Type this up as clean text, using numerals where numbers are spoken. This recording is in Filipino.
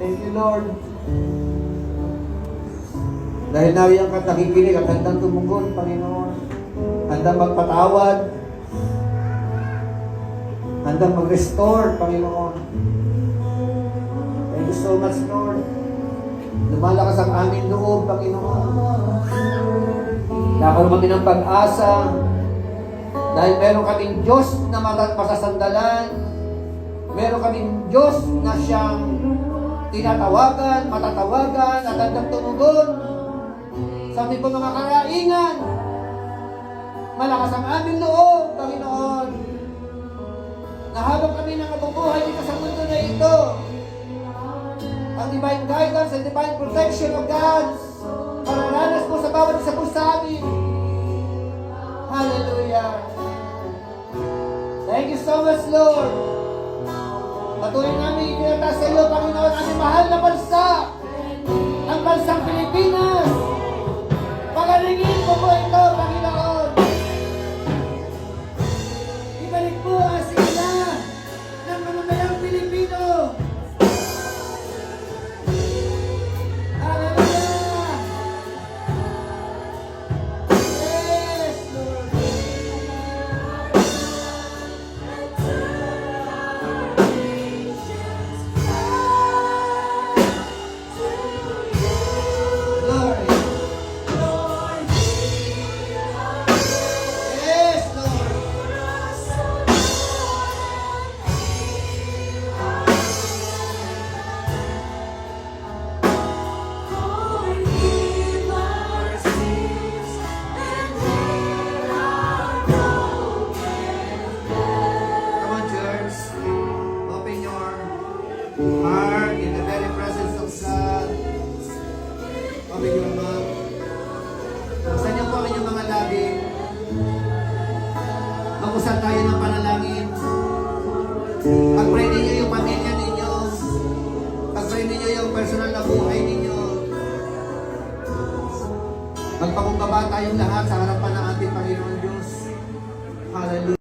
Thank you, Lord. Dahil nawi ang nakikinig at handang tumugon, Panginoon. Handang magpatawad. Handang mag-restore, Panginoon. Thank you so much, Lord. Lumalakas ang aming loob, Panginoon. Nakaroon kami ng pag-asa. Dahil meron kaming Diyos na masasandalan. Meron kaming Diyos na siyang tinatawagan, matatawagan, at handang tumugon sa aming mga karaingan. Malakas ang aming loob, Panginoon. Na habang kami nang mabubuhay dito sa mundo na ito, ang divine guidance and divine protection of God mararanas po sa bawat isa po sa amin. Hallelujah. Thank you so much, Lord. Patuloy namin itinataas sa iyo, Panginoon, ang mahal na bansa, ang bansang Pilipinas. Pagalingin mo po ito, Panginoon. Ibalik po ang sigla ng mamamayang Pilipino. Hallelujah! Yes, Lord. Heart in the very presence of God. Open your mouth. Buksan niyo po ang inyong mga labi. Mag-usap tayo ng panalangin. Pag-pray ninyo yung pamilya ninyo. Pag-pray ninyo yung personal na buhay ninyo. Magpakumbaba tayong lahat sa harapan ng ating Panginoon Diyos. Hallelujah.